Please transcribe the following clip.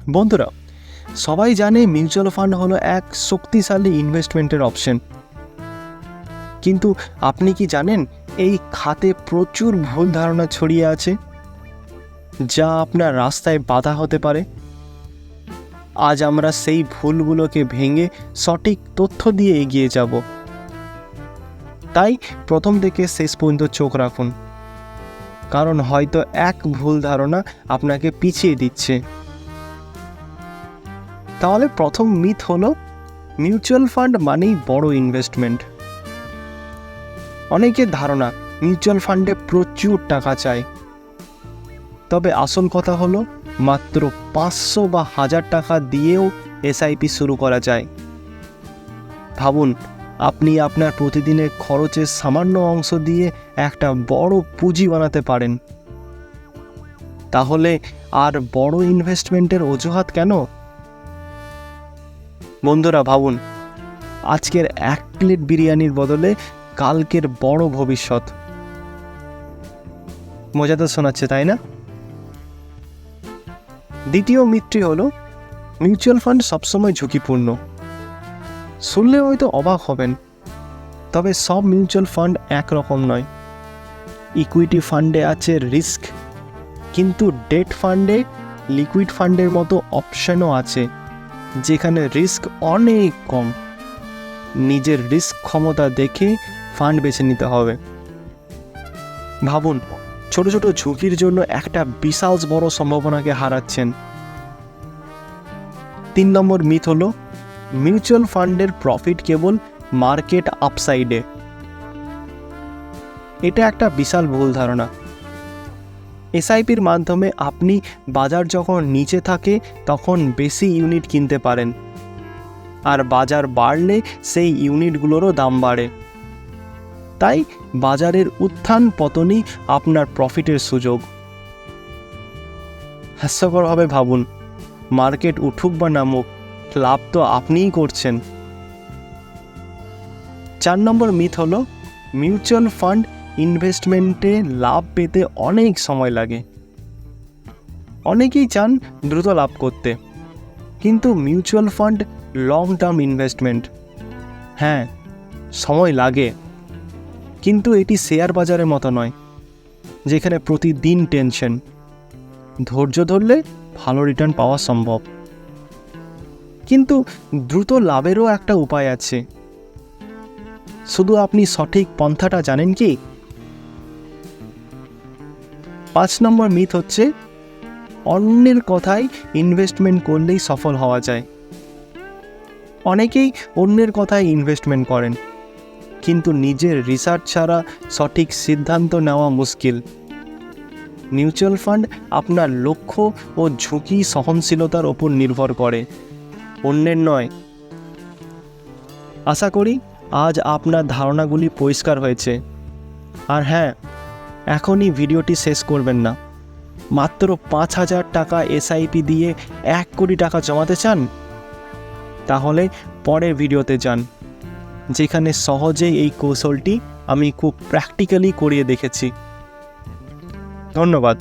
বন্ধুরা, সবাই জানে মিউচুয়াল ফান্ড হলো এক শক্তিশালী ইনভেস্টমেন্টের অপশন, কিন্তু আপনি কি জানেন এই খাতে প্রচুর ভুল ধারণা ছড়িয়ে আছে যা আপনার রাস্তায় বাধা হতে পারে। আজ আমরা সেই ভুলগুলোকে ভেঙে সঠিক তথ্য দিয়ে এগিয়ে যাব। তাই প্রথম থেকে শেষ পর্যন্ত চোখ রাখুন, কারণ হয়তো এক ভুল ধারণা আপনাকে পিছিয়ে দিচ্ছে। তাহলে প্রথম মিথ হলো মিউচুয়াল ফান্ড মানেই বড় ইনভেস্টমেন্ট। অনেকের ধারণা মিউচুয়াল ফান্ডে প্রচুর টাকা চাই, তবে আসল কথা হলো মাত্র 500 বা 1000 টাকা দিয়েও এসআইপি শুরু করা যায়। ভাবুন, আপনি আপনার প্রতিদিনের খরচের সামান্য অংশ দিয়ে একটা বড় পুঁজি বানাতে পারেন। তাহলে আর বড় ইনভেস্টমেন্টের অজুহাত কেন? বন্ধুরা ভাবুন, আজকের 1 প্লেট বিরিয়ানির বদলে কালকের বড় ভবিষ্যৎ। মজা তো শোনাচ্ছে, তাই না? দ্বিতীয় মিথটি হলো মিউচুয়াল ফান্ড সবসময় ঝুঁকিপূর্ণ। শুনলে হয়তো অবাক হবেন, তবে সব মিউচুয়াল ফান্ড একরকম নয়। ইকুইটি ফান্ডে আছে রিস্ক, কিন্তু ডেট ফান্ডে লিকুইড ফান্ডের মতো অপশনও আছে যেখানে রিস্ক অনেক কম। নিজের রিস্ক ক্ষমতা দেখে ফান্ড বেছে নিতে হবে। ভাবুন, ছোট ছোট ঝুঁকির জন্য একটা বিশাল বড় সম্ভাবনাকে হারাচ্ছেন। 3 নম্বর মিথ হলো মিউচুয়াল ফান্ডের প্রফিট কেবল মার্কেট আপসাইডে। এটা একটা বিশাল ভুল ধারণা। এসআইপির মাধ্যমে আপনি বাজার যখন নিচে থাকে তখন বেশি ইউনিট কিনতে পারেন, আর বাজার বাড়লে সেই ইউনিটগুলোরও দাম বাড়ে। তাই বাজারের উত্থান পতনই আপনার প্রফিটের সুযোগ। হাস্যকরভাবে ভাবুন, মার্কেট উঠুক বা নামুক, লাভ তো আপনিই করছেন। 4 নম্বর মিথ হলো মিউচুয়াল ফান্ড ইনভেস্টমেন্টে লাভ পেতে অনেক সময় লাগে। অনেকেই চান দ্রুত লাভ করতে, কিন্তু mutual fund long term investment. হ্যাঁ, সময় লাগে, কিন্তু এটি শেয়ার বাজারের মতো নয় যেখানে প্রতিদিন টেনশন। ধৈর্য ধরলে ভালো রিটার্ন পাওয়া সম্ভব, কিন্তু দ্রুত লাভেরও একটা উপায় আছে। শুধু আপনি সঠিক পন্থাটা জানেন কি? 5 নম্বর মিথ হচ্ছে অন্যের কথায় ইনভেস্টমেন্ট করলেই সফল হওয়া যায়। অনেকেই অন্যের কথায় ইনভেস্টমেন্ট করেন, কিন্তু নিজের রিসার্চ ছাড়া সঠিক সিদ্ধান্ত নেওয়া মুশকিল। মিউচুয়াল ফান্ড আপনার লক্ষ্য ও ঝুঁকি সহনশীলতার ওপর নির্ভর করে, অন্যের নয়। আশা করি আজ আপনার ধারণাগুলি পরিষ্কার হয়েছে। আর হ্যাঁ, এখনই ভিডিওটি শেষ করবেন না। মাত্র 5000 টাকা এসআইপি দিয়ে 1 কোটি টাকা জমাতে চান? তাহলে পরের ভিডিওতে যান, যেখানে সহজেই এই কৌশলটি আমি খুব প্র্যাকটিক্যালি করিয়ে দেখেছি। ধন্যবাদ।